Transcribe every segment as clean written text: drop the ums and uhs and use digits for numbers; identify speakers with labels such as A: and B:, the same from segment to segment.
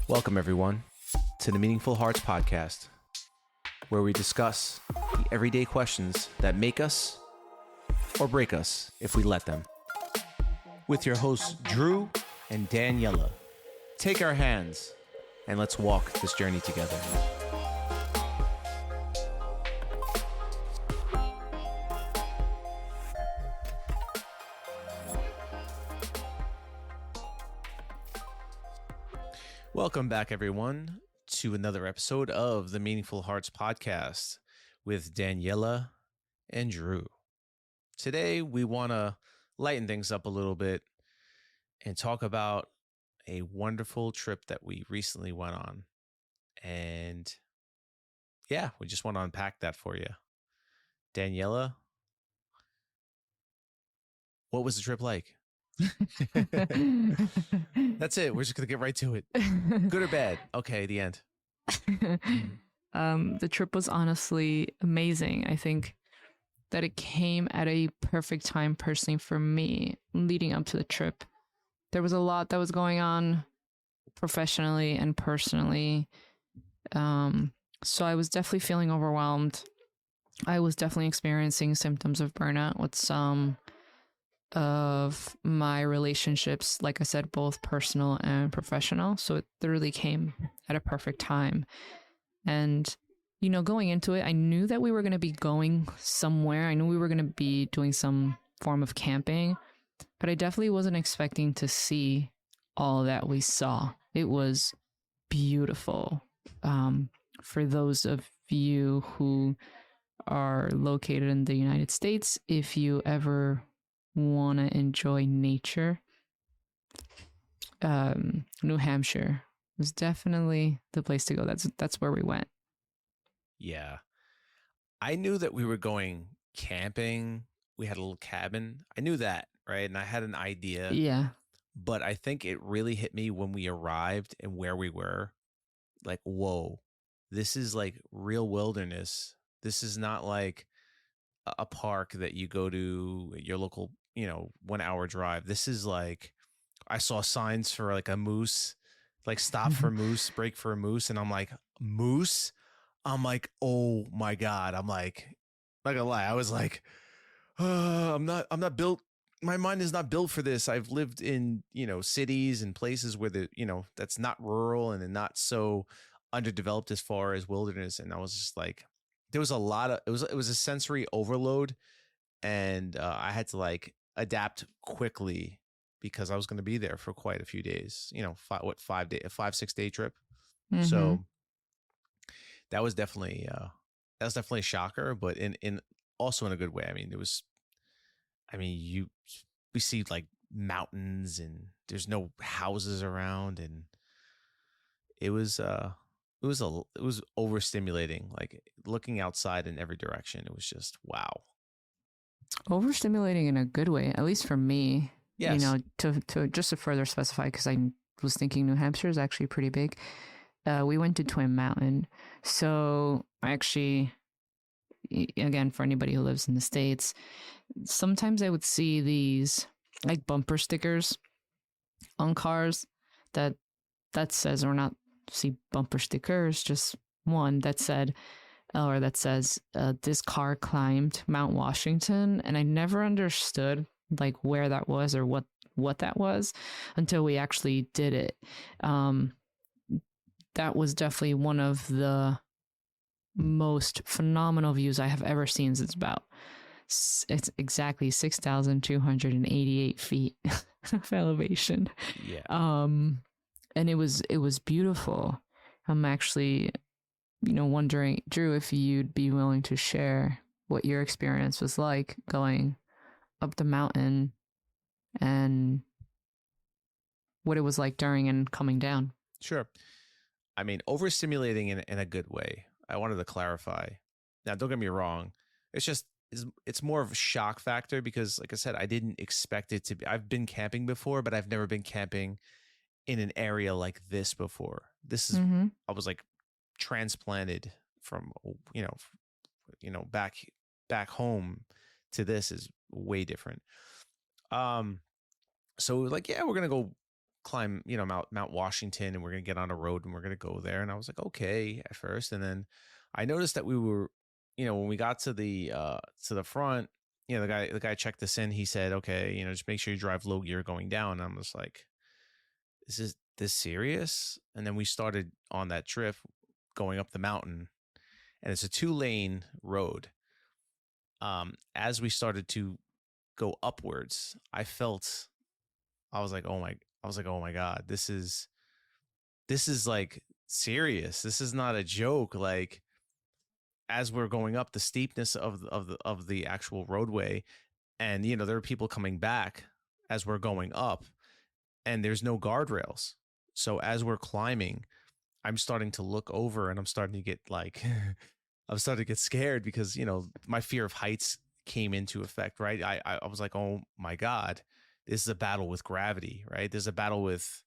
A: Welcome, everyone, to the Meaningful Hearts Podcast, where we discuss the everyday questions that make us or break us if we let them. With your hosts, Drew and Daniela. Take our hands and let's walk this journey together. Welcome back, everyone, to another episode of the Meaningful Hearts Podcast with Daniela and Drew. Today, we want to lighten things up a little bit and talk about a wonderful trip that we recently went on. And yeah, we just want to unpack that for you. Daniela, what was the trip like? That's it. We're just going to get right to it. Good or bad? Okay, the end.
B: The trip was honestly amazing. I think that it came at a perfect time personally for me leading up to the trip. There was a lot that was going on professionally and personally. So I was definitely feeling overwhelmed. I was definitely experiencing symptoms of burnout with some of my relationships, like I said, both personal and professional. So it literally came at a perfect time. And, you know, going into it, I knew that we were going to be going somewhere. I knew we were going to be doing some form of camping, but I definitely wasn't expecting to see all that we saw. It was beautiful. For those of you who are located in the United States, if you ever want to enjoy nature, New Hampshire was definitely the place to go. That's where we went.
A: Yeah. I knew that we were going camping. We had a little cabin. I knew that, right? And I had an idea.
B: Yeah.
A: But I think it really hit me when we arrived and where we were. Like, whoa, this is like real wilderness. This is not like a park that you go to your local, 1 hour drive. This is like, I saw signs for like a moose, like stop for moose, break for a moose. And I'm like, moose? I'm like, oh my God. I'm like, not gonna lie. I was like, I'm not built. My mind is not built for this. I've lived in, cities and places where that's not rural and not so underdeveloped as far as wilderness. And I was just like, there was a lot of, it was a sensory overload. And I had to like adapt quickly because I was going to be there for quite a few days, 5-6 day trip.
B: Mm-hmm.
A: So that was definitely a shocker, but in also in a good way. I mean, we see like mountains and there's no houses around, and it was overstimulating, like looking outside in every direction. It was just, wow.
B: Overstimulating in a good way, at least for me.
A: Yes.
B: To just to further specify, because I was thinking New Hampshire is actually pretty big. We went to Twin Mountain. So actually, again, for anybody who lives in the States, sometimes I would see these like bumper stickers on cars that says, or not see bumper stickers, just one that said, or that says, this car climbed Mount Washington. And I never understood like where that was or what that was until we actually did it. That was definitely one of the most phenomenal views I have ever seen. It's exactly 6,288 feet of elevation.
A: Yeah.
B: And it was beautiful. I'm actually, wondering, Drew, if you'd be willing to share what your experience was like going up the mountain and what it was like during and coming down.
A: Sure. I mean, overstimulating in a good way. I wanted to clarify. Now, don't get me wrong. It's more of a shock factor because, like I said, I didn't expect it to be. I've been camping before, but I've never been camping in an area like this before. This is, I was like transplanted from, back home to this is way different. So like, yeah, we're going to go climb, Mount Washington, and we're going to get on a road and we're going to go there. And I was like, okay, at first. And then I noticed that we were, when we got to the front, the guy checked us in. He said, okay, just make sure you drive low gear going down. And I'm just like, is this serious? And then we started on that trip going up the mountain, and it's a 2-lane road. As we started to go upwards, I was like, oh my God, this is like serious. This is not a joke. Like, as we're going up the steepness of the actual roadway, and there are people coming back as we're going up, and there's no guardrails. So as we're climbing, I'm starting to look over, and I'm starting to get like I'm starting to get scared because my fear of heights came into effect, right? I was like, oh my God, this is a battle with gravity, right? This is a battle with,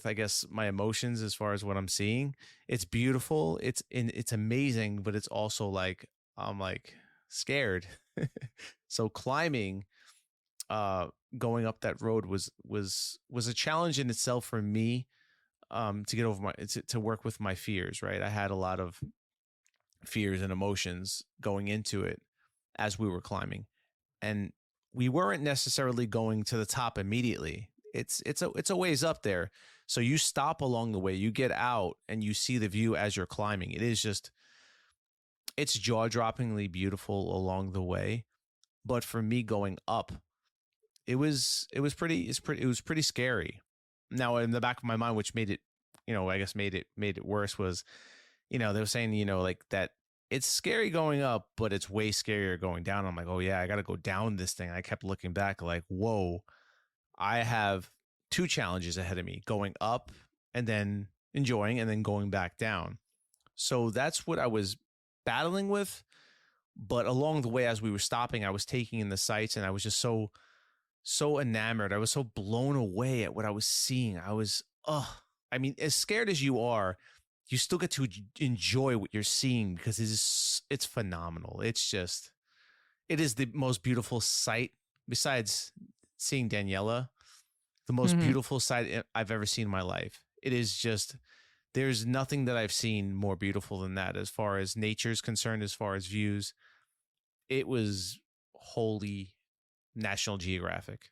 A: I guess, my emotions as far as what I'm seeing. It's beautiful. It's amazing, but it's also like, I'm like scared. So climbing, going up that road was a challenge in itself for me, to get over to work with my fears, right? I had a lot of fears and emotions going into it as we were climbing, and we weren't necessarily going to the top immediately. It's a ways up there. So you stop along the way, you get out, and you see the view as you're climbing. It's jaw-droppingly beautiful along the way. But for me going up, it was pretty scary. Now, in the back of my mind, which made it, I guess made it worse, was, they were saying, like that it's scary going up, but it's way scarier going down. I'm like, oh yeah, I got to go down this thing. I kept looking back like, whoa, I have 2 challenges ahead of me, going up and then enjoying and then going back down. So that's what I was battling with. But along the way, as we were stopping, I was taking in the sights, and I was just so enamored. I was so blown away at what I was seeing. I mean, as scared as you are, you still get to enjoy what you're seeing because it's phenomenal. It is the most beautiful sight besides seeing Daniela, the most beautiful sight I've ever seen in my life. It is just, there's nothing that I've seen more beautiful than that as far as nature's concerned, as far as views. It was wholly National Geographic.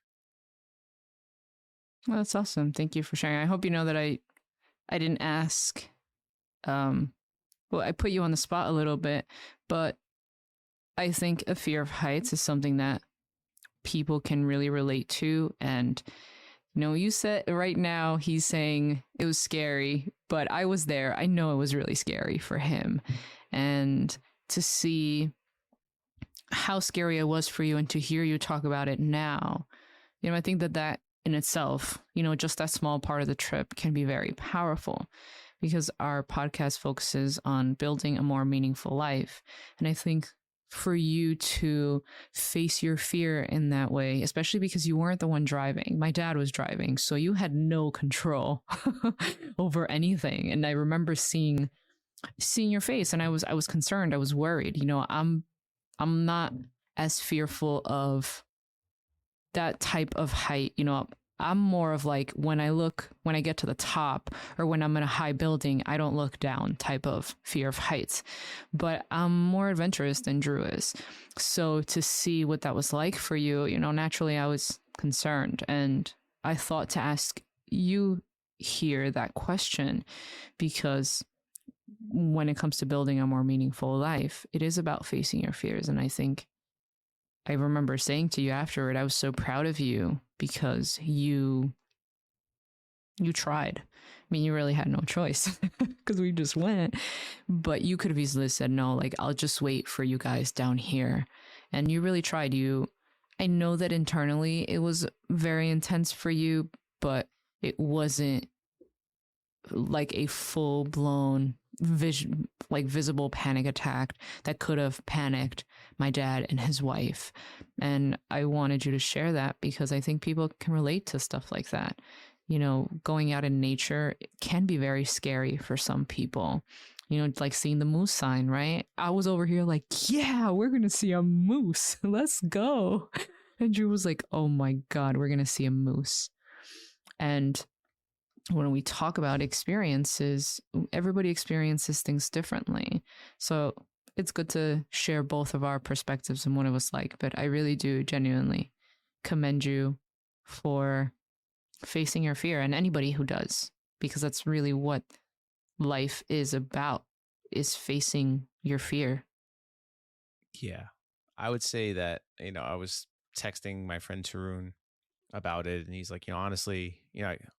B: Well, that's awesome. Thank you for sharing. I hope you know that I didn't ask. Well, I put you on the spot a little bit, but I think a fear of heights is something that people can really relate to. And, you said right now he's saying it was scary, but I was there. I know it was really scary for him. And to see how scary it was for you and to hear you talk about it now, I think that in itself, just that small part of the trip can be very powerful, because our podcast focuses on building a more meaningful life. And I think for you to face your fear in that way, especially because you weren't the one driving. My dad was driving, so you had no control over anything. And I remember seeing your face, and I was concerned. I was worried. I'm not as fearful of that type of height. I'm more of like, when I get to the top, or when I'm in a high building, I don't look down type of fear of heights. But I'm more adventurous than Drew is. So to see what that was like for you, naturally I was concerned. And I thought to ask you here that question, because when it comes to building a more meaningful life, it is about facing your fears. And I think I remember saying to you afterward, I was so proud of you because you tried. I mean, you really had no choice because we just went, but you could have easily said, no, like, I'll just wait for you guys down here. And you really tried. I know that internally it was very intense for you, but it wasn't like a full blown visible panic attack that could have panicked my dad and his wife. And I wanted you to share that because I think people can relate to stuff like that. Going out in nature can be very scary for some people. Like seeing the moose sign, right? I was over here like, yeah, we're going to see a moose. Let's go. And Drew was like, oh my God, we're going to see a moose. And when we talk about experiences, everybody experiences things differently. So it's good to share both of our perspectives and what it was like. But I really do genuinely commend you for facing your fear, and anybody who does, because that's really what life is about, is facing your fear.
A: Yeah. I would say that, I was texting my friend Tarun about it, and he's like, honestly,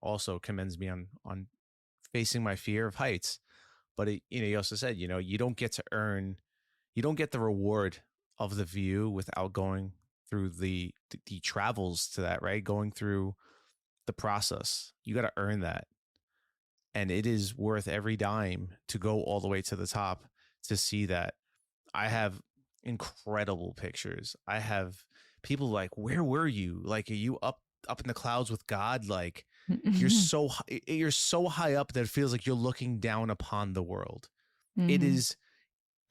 A: also commends me on facing my fear of heights. But he also said, you don't get the reward of the view without going through the travels to that, right? Going through the process. You got to earn that. And it is worth every dime to go all the way to the top to see that. I have incredible pictures. I have people like, where were you? Like, are you up in the clouds with God? Like, you're so high up that it feels like you're looking down upon the world. It is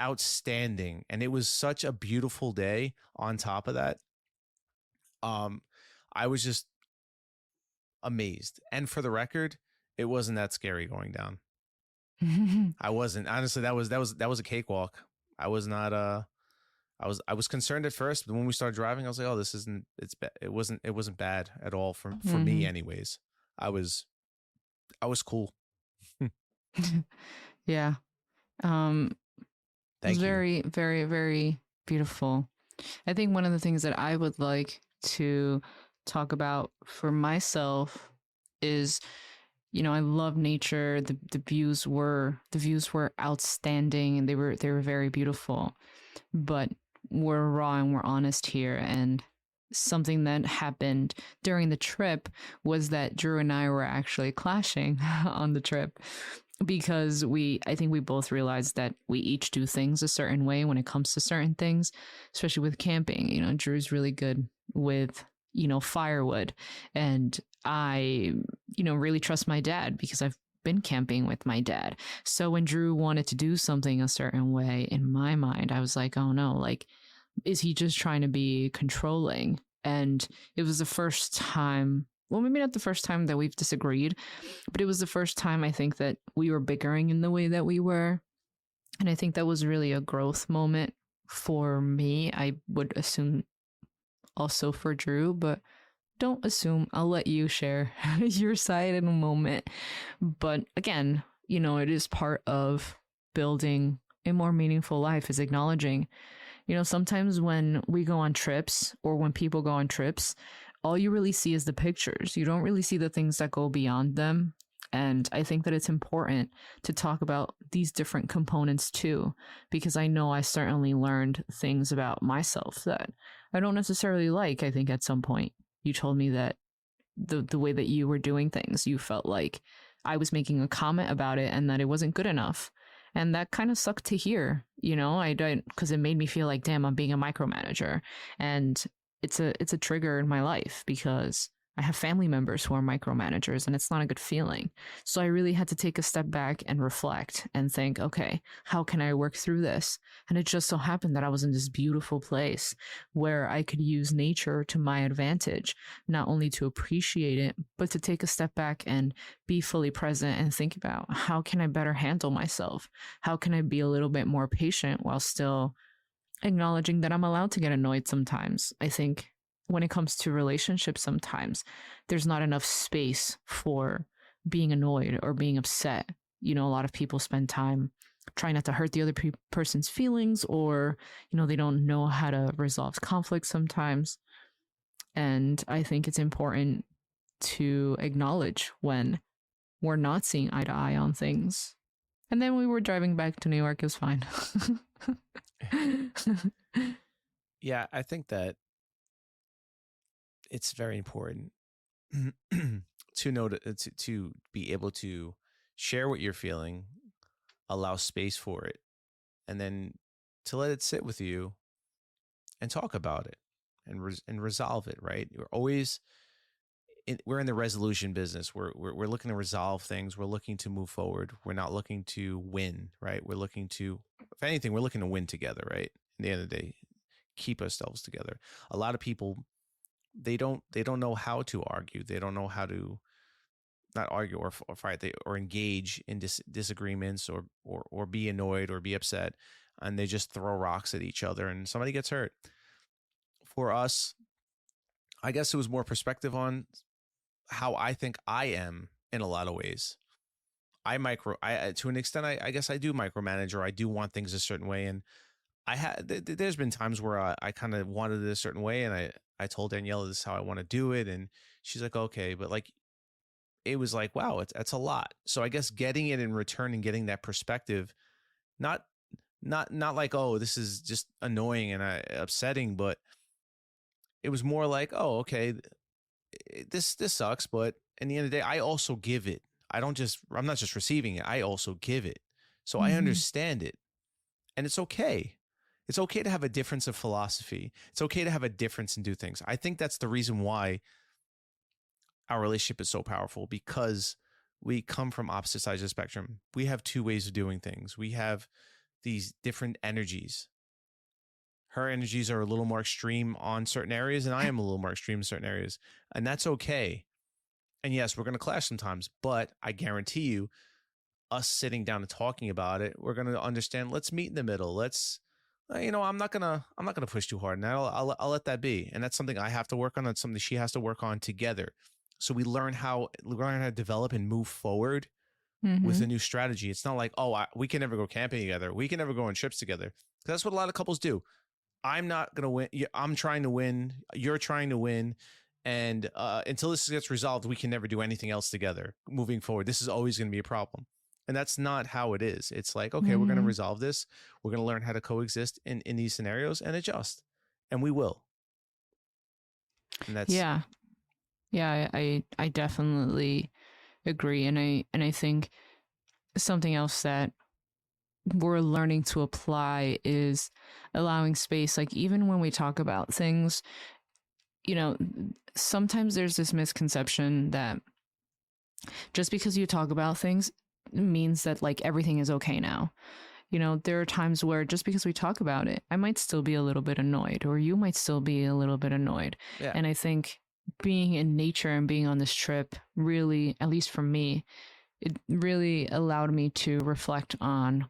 A: outstanding, and it was such a beautiful day. On top of that, I was just amazed. And for the record, it wasn't that scary going down. I wasn't, honestly. That was a cakewalk. I was not I was concerned at first, but when we started driving, I was like, oh, it wasn't bad at all for me anyways. I was cool.
B: Yeah. It's
A: Thank you.
B: very, very, very beautiful. I think one of the things that I would like to talk about for myself is, I love nature. The views were outstanding, and they were very beautiful. But we're raw and we're honest here. And something that happened during the trip was that Drew and I were actually clashing on the trip, because I think we both realized that we each do things a certain way when it comes to certain things, especially with camping. Drew's really good with, firewood, and I, really trust my dad because I've been camping with my dad. So when Drew wanted to do something a certain way, in my mind, I was like, oh no, like, is he just trying to be controlling? And it was the first time, well, maybe not the first time that we've disagreed, but it was the first time I think that we were bickering in the way that we were. And I think that was really a growth moment for me. I would assume also for Drew, but don't assume. I'll let you share your side in a moment. But again, it is part of building a more meaningful life, is acknowledging, sometimes when we go on trips, or when people go on trips, all you really see is the pictures. You don't really see the things that go beyond them. And I think that it's important to talk about these different components too, because I know I certainly learned things about myself that I don't necessarily like. I think at some point you told me that the way that you were doing things, you felt like I was making a comment about it and that it wasn't good enough. And that kind of sucked to hear, I don't, because it made me feel like, damn, I'm being a micromanager. And it's a trigger in my life, because I have family members who are micromanagers, and it's not a good feeling. So I really had to take a step back and reflect and think, okay, how can I work through this? And it just so happened that I was in this beautiful place where I could use nature to my advantage, not only to appreciate it, but to take a step back and be fully present and think about, how can I better handle myself? How can I be a little bit more patient while still acknowledging that I'm allowed to get annoyed sometimes? I think when it comes to relationships, sometimes there's not enough space for being annoyed or being upset. A lot of people spend time trying not to hurt the other person's feelings, or, they don't know how to resolve conflict sometimes. And I think it's important to acknowledge when we're not seeing eye to eye on things. And then we were driving back to New York. It was fine.
A: Yeah, I think that it's very important to know to be able to share what you're feeling, allow space for it, and then to let it sit with you and talk about it and resolve it. Right? We're in the resolution business. We're looking to resolve things. We're looking to move forward. We're not looking to win. Right? We're looking to, if anything, we're looking to win together. Right? At the end of the day, keep ourselves together. A lot of people, they don't know how to argue. They don't know how to not argue or fight, or engage in disagreements, or be annoyed or be upset, and they just throw rocks at each other and somebody gets hurt. For us, I guess it was more perspective on how I think I am in a lot of ways. I to an extent, I guess I do micromanage, or I do want things a certain way. And there's been times where I kind of wanted it a certain way, and I told Daniela this is how I want to do it, and she's like, okay, but like, it was like, wow, that's a lot. So I guess getting it in return and getting that perspective, not like, oh, this is just annoying and upsetting, but it was more like, oh, okay, this sucks, but in the end of the day, I also give it. I'm not just receiving it, I also give it. So I understand it. And it's okay. It's okay to have a difference of philosophy. It's okay to have a difference and do things. I think that's the reason why our relationship is so powerful, because we come from opposite sides of the spectrum. We have two ways of doing things. We have these different energies. Her energies are a little more extreme on certain areas, and I am a little more extreme in certain areas. And that's okay. And yes, we're going to clash sometimes, but I guarantee you, us sitting down and talking about it, we're going to understand, let's meet in the middle. Let's, I'm not going to push too hard, and I'll let that be. And that's something I have to work on. That's something she has to work on together. So we learn how to develop and move forward with a new strategy. It's not like, oh, we can never go camping together. We can never go on trips together. That's what a lot of couples do. I'm not going to win. I'm trying to win. You're trying to win. And until this gets resolved, we can never do anything else together moving forward. This is always going to be a problem. And that's not how it is. It's like, okay, we're going to resolve this. We're going to learn how to coexist in these scenarios and adjust. And we will. And that's...
B: Yeah. Yeah, I definitely agree. And I think something else that we're learning to apply is allowing space. Like, even when we talk about things, sometimes there's this misconception that just because you talk about things means that like everything is okay now. There are times where just because we talk about it, I might still be a little bit annoyed, or you might still be a little bit annoyed.
A: Yeah.
B: And I think being in nature and being on this trip really, at least for me, it really allowed me to reflect on,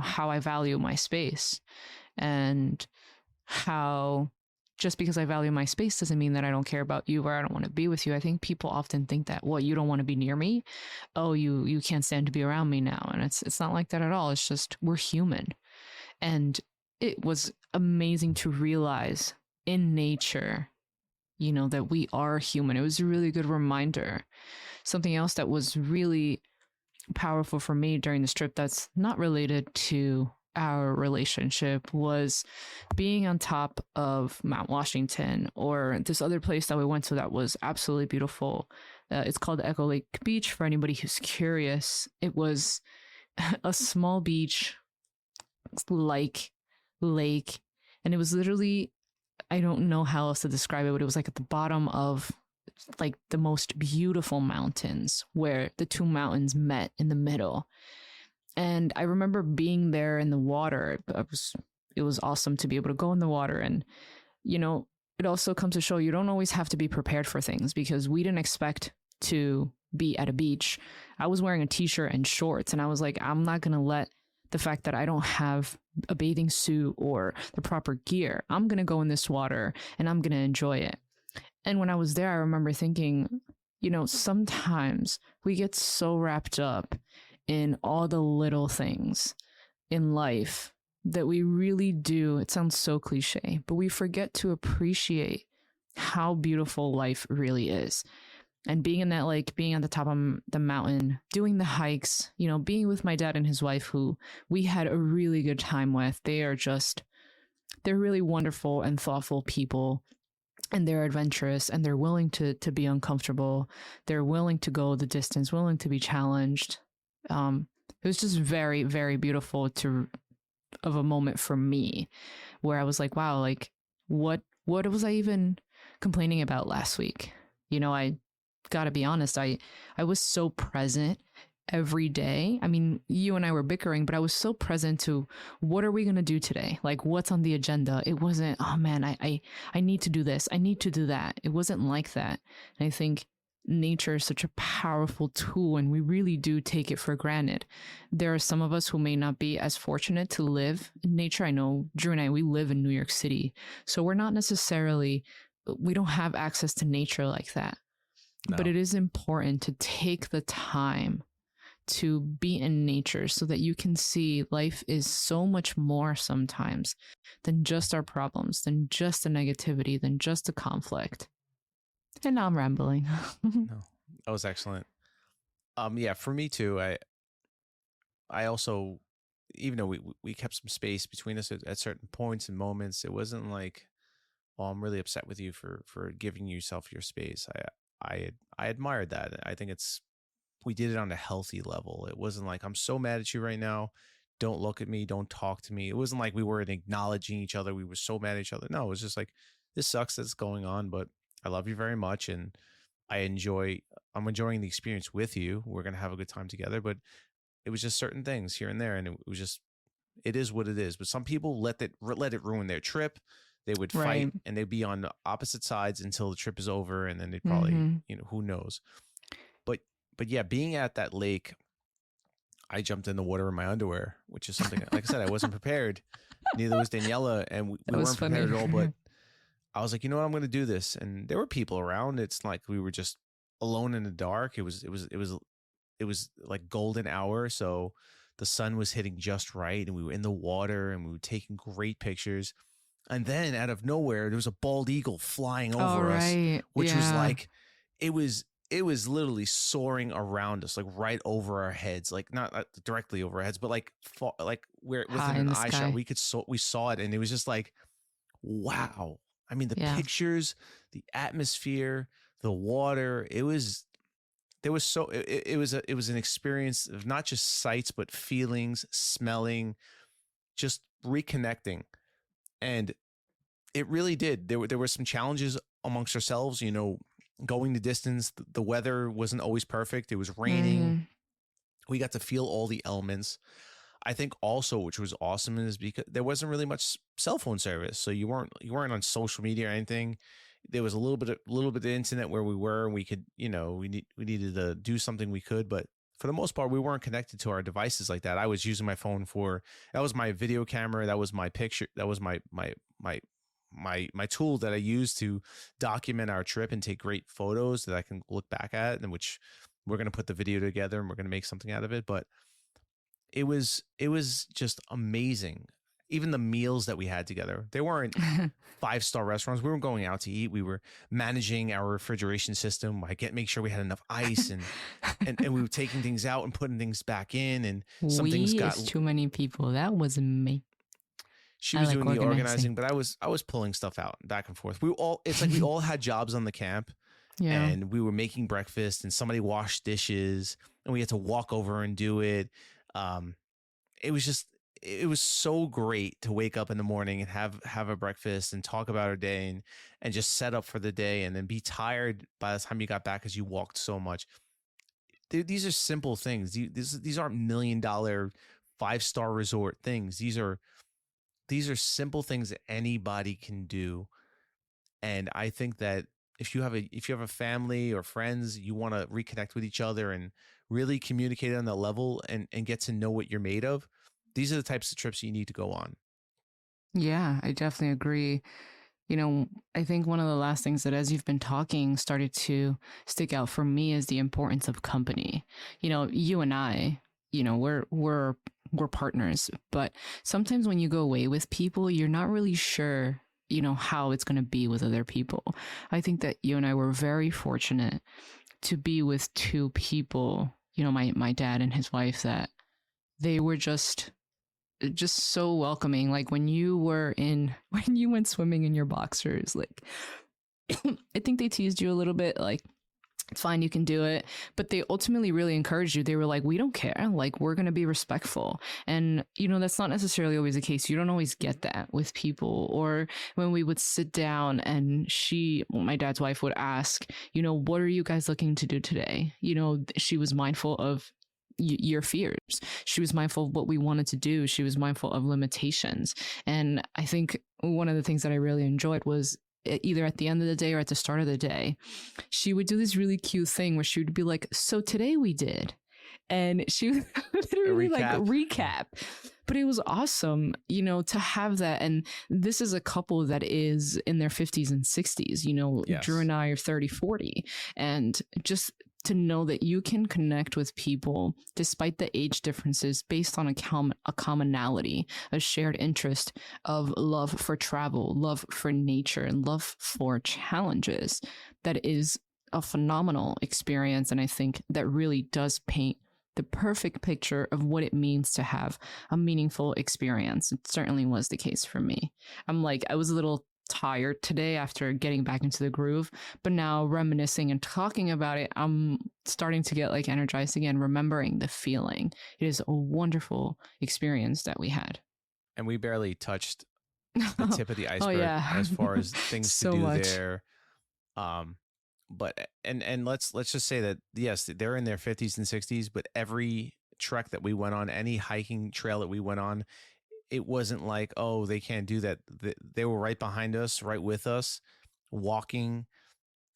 B: how I value my space, and how just because I value my space doesn't mean that I don't care about you or I don't want to be with you. I think people often think that, you don't want to be near me. Oh, you can't stand to be around me now. And it's not like that at all. It's just, we're human. And it was amazing to realize in nature, that we are human. It was a really good reminder. Something else that was really powerful for me during this trip that's not related to our relationship was being on top of Mount Washington, or this other place that we went to that was absolutely beautiful. It's called Echo Lake Beach, for anybody who's curious. It was a small beach, like lake, and it was literally, I don't know how else to describe it, but it was like at the bottom of like the most beautiful mountains, where the two mountains met in the middle. And I remember being there in the water. It was awesome to be able to go in the water. And, it also comes to show you don't always have to be prepared for things, because we didn't expect to be at a beach. I was wearing a t-shirt and shorts, and I was like, I'm not going to let the fact that I don't have a bathing suit or the proper gear. I'm going to go in this water and I'm going to enjoy it. And when I was there, I remember thinking, sometimes we get so wrapped up in all the little things in life that we really do. It sounds so cliche, but we forget to appreciate how beautiful life really is. And being in that lake, being at the top of the mountain, doing the hikes, being with my dad and his wife, who we had a really good time with. They're really wonderful and thoughtful people, and they're adventurous, and they're willing to be uncomfortable. They're willing to go the distance, willing to be challenged. It was just very, very beautiful of a moment for me, where I was like, wow, like what was I even complaining about last week? I gotta be honest, I was so present every day. I mean, you and I were bickering, but I was so present to what are we gonna do today? Like, what's on the agenda? It wasn't, oh man, I need to do this, I need to do that. It wasn't like that. And I think nature is such a powerful tool and we really do take it for granted. There are some of us who may not be as fortunate to live in nature. I know Drew and I, we live in New York City. So we're not necessarily, we don't have access to nature like that.
A: No.
B: But it is important to take the time to be in nature so that you can see life is so much more sometimes than just our problems, than just the negativity, than just the conflict. And now I'm rambling.
A: No, that was excellent. Yeah, for me too. I also, even though we kept some space between us at certain points and moments, it wasn't like, well, I'm really upset with you for giving yourself your space. I admired that. I think we did it on a healthy level. It wasn't like, I'm so mad at you right now. Don't look at me. Don't talk to me. It wasn't like we weren't acknowledging each other. We were so mad at each other. No, it was just like, this sucks that's going on, but I love you very much. And I'm enjoying the experience with you. We're going to have a good time together, but it was just certain things here and there. And it is what it is. But some people let it ruin their trip. They would fight
B: Right.
A: and they'd be on the opposite sides until the trip is over. And then they'd probably, who knows? But yeah, being at that lake, I jumped in the water in my underwear, which is something, like I said, I wasn't prepared. Neither was Daniela, and we weren't prepared at all. But I was like, you know what, I'm going to do this. And there were people around. It's like we were just alone in the dark. It was like golden hour, so the sun was hitting just right, and we were in the water, and we were taking great pictures. And then out of nowhere, there was a bald eagle flying over us, which was like, it was literally soaring around us, like right over our heads, like not directly over our heads, but like where within an eye shot, we saw it, and it was just like, wow. I mean, the pictures, the atmosphere, the water, it was an experience of not just sights, but feelings, smelling, just reconnecting. And it really did. There were some challenges amongst ourselves, going the distance. The weather wasn't always perfect. It was raining. We got to feel all the elements. I think also, which was awesome, is because there wasn't really much cell phone service. So you weren't on social media or anything. There was a little bit of internet where we were, and we could, we needed to do something we could, but for the most part, we weren't connected to our devices like that. I was using my phone that was my video camera. That was my picture. That was my tool that I used to document our trip and take great photos that I can look back at, and which we're going to put the video together and we're going to make something out of it. But it was just amazing. Even the meals that we had together, they weren't 5-star restaurants. We weren't going out to eat. We were managing our refrigeration system. Make sure we had enough ice, and we were taking things out and putting things back in. And some things got
B: too many people. That was me.
A: She was doing the organizing, but I was pulling stuff out back and forth. It's like we all had jobs on the camp, and we were making breakfast, and somebody washed dishes, and we had to walk over and do it. It was so great to wake up in the morning and have a breakfast and talk about our day and just set up for the day, and then be tired by the time you got back because you walked so much. These are simple things. These aren't $1 million 5-star resort things. These are simple things that anybody can do. And I think that if you have a family or friends, you want to reconnect with each other and really communicate on that level and get to know what you're made of. These are the types of trips you need to go on.
B: Yeah, I definitely agree. I think one of the last things that, as you've been talking, started to stick out for me is the importance of company. You and I, we're partners, but sometimes when you go away with people, you're not really sure, how it's going to be with other people. I think that you and I were very fortunate to be with two people, my dad and his wife, that they were just so welcoming. Like when you went swimming in your boxers, like I think they teased you a little bit, like, it's fine, you can do it. But they ultimately really encouraged you. They were like, we don't care. Like, we're going to be respectful. And, that's not necessarily always the case. You don't always get that with people. Or when we would sit down and my dad's wife would ask, what are you guys looking to do today? She was mindful of your fears. She was mindful of what we wanted to do. She was mindful of limitations. And I think one of the things that I really enjoyed was either at the end of the day or at the start of the day, she would do this really cute thing where she would be like, so today we did. And she would literally like recap. But it was awesome, you know, to have that. And this is a couple that is in their 50s and 60s, you know, yes. Drew and I are 30, 40. And just to know that you can connect with people despite the age differences based on a commonality, a shared interest of love for travel, love for nature, and love for challenges, that is a phenomenal experience. And I think that really does paint the perfect picture of what it means to have a meaningful experience. It certainly was the case for me. I was a little tired today after getting back into the groove, but now reminiscing and talking about it, I'm starting to get like energized again, remembering the feeling. It is a wonderful experience that we had.
A: And we barely touched the tip of the iceberg as far as things so to do much there. But and let's just say that yes, they're in their 50s and 60s, but every trek that we went on, any hiking trail that we went on, it wasn't like, oh, they can't do that. They were right behind us, right with us, walking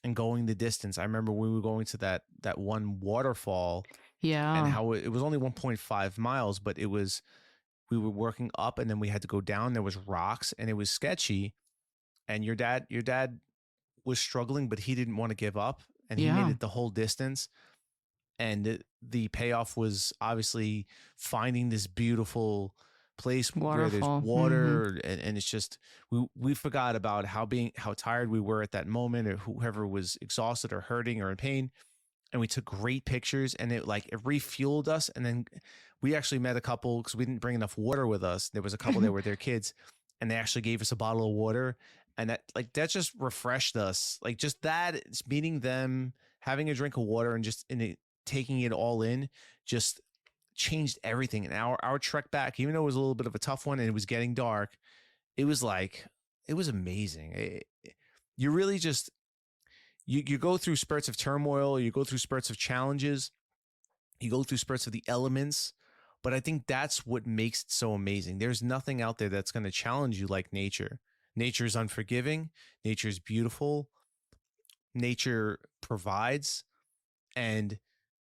A: and going the distance. I remember we were going to that one waterfall, and how it was only 1.5 miles, but we were working up and then we had to go down. There was rocks and it was sketchy, and your dad was struggling, but he didn't want to give up, and he made it the whole distance. And the payoff was obviously finding this beautiful place where there's water, and it's just we forgot about how tired we were at that moment, or whoever was exhausted or hurting or in pain, and we took great pictures, and it refueled us. And then we actually met a couple, because we didn't bring enough water with us. There was a couple there with their kids, and they actually gave us a bottle of water. And that just refreshed us. Like, just that, it's meeting them, having a drink of water, and just taking it all in, just changed everything. And our trek back, even though it was a little bit of a tough one and it was getting dark, it was amazing. You really just, you go through spurts of turmoil, you go through spurts of challenges, you go through spurts of the elements. But I think that's what makes it so amazing. There's nothing out there that's going to challenge you like nature. Nature is unforgiving. Nature is beautiful. Nature provides. And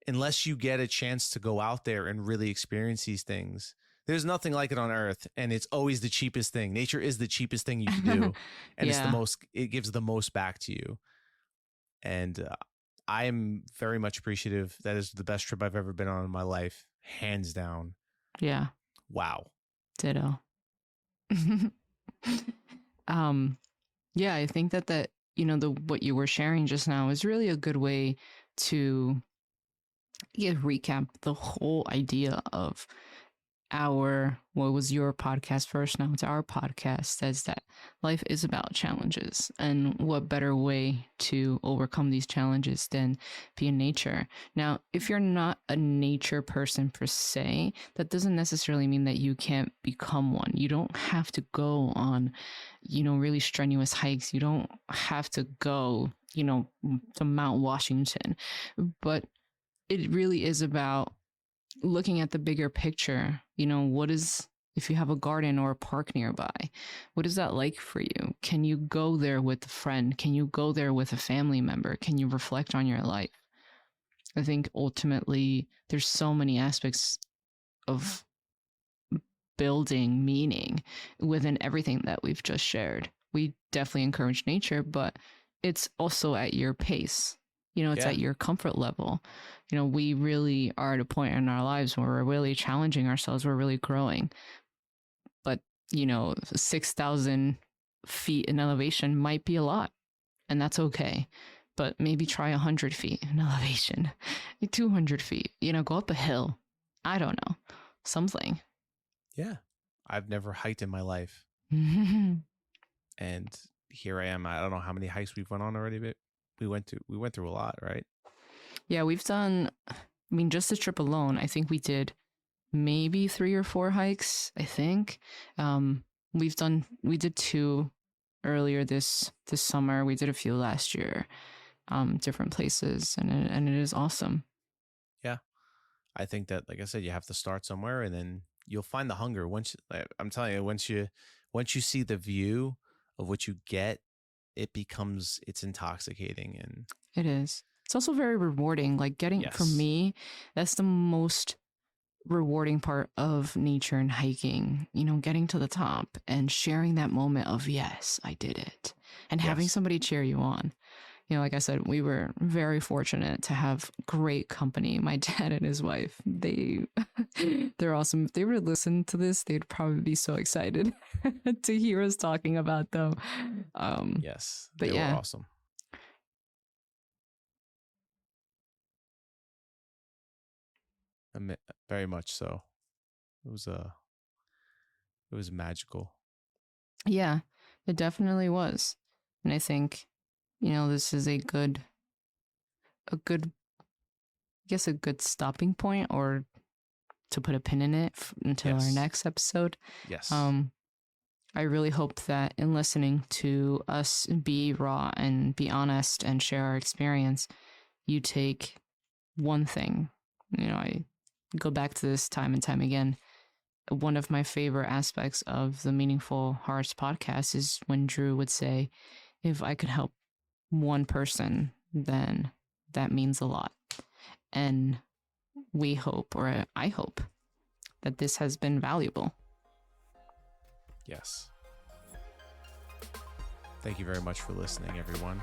A: unless you get a chance to go out there and really experience these things, there's nothing like it on Earth. And it's always the cheapest thing. Nature is the cheapest thing you can do. And it gives the most back to you. And I'm very much appreciative. That is the best trip I've ever been on in my life. Hands down.
B: Yeah.
A: Wow.
B: Ditto. Yeah, I think that what you were sharing just now is really a good way to recap the whole idea of what was your podcast first, now it's our podcast, says that life is about challenges, and what better way to overcome these challenges than be in nature. Now, if you're not a nature person per se, that doesn't necessarily mean that you can't become one. You don't have to go on, really strenuous hikes. You don't have to go, to Mount Washington, but it really is about looking at the bigger picture. If you have a garden or a park nearby, what is that like for you? Can you go there with a friend? Can you go there with a family member? Can you reflect on your life? I think ultimately there's so many aspects of building meaning within everything that we've just shared. We definitely encourage nature, but it's also at your pace. It's at your comfort level. We really are at a point in our lives where we're really challenging ourselves. We're really growing. But, 6,000 feet in elevation might be a lot, and that's okay. But maybe try 100 feet in elevation, 200 feet, go up a hill. I don't know. Something.
A: Yeah. I've never hiked in my life. And here I am. I don't know how many hikes we've went on already, but we went through a lot, right?
B: Yeah, we've done, just this trip alone, I think we did maybe 3 or 4 hikes, I think. We did 2 earlier this summer. We did a few last year, different places, and it is awesome.
A: Yeah. I think that, like I said, you have to start somewhere, and then you'll find the hunger. I'm telling you, once you see the view of what you get it's intoxicating. And
B: It is. It's also very rewarding. Like getting, for
A: Yes.
B: me, that's the most rewarding part of nature and hiking, getting to the top and sharing that moment of, yes, I did it, and having
A: Yes.
B: somebody cheer you on. Like I said, we were very fortunate to have great company. My dad and his wife, they're awesome. If they were to listen to this, they'd probably be so excited to hear us talking about them.
A: Yes,
B: But
A: they
B: yeah.
A: were awesome. Very much so. It was magical.
B: Yeah, it definitely was. And I think, this is a good, I guess, a good stopping point, or to put a pin in it until our
A: Yes.
B: next episode.
A: Yes.
B: I really hope that in listening to us be raw and be honest and share our experience, you take one thing. I go back to this time and time again. One of my favorite aspects of the Meaningful Hearts podcast is when Drew would say, if I could help one person, then that means a lot. And we hope, or I hope, that this has been valuable.
A: Yes. Thank you very much for listening, everyone.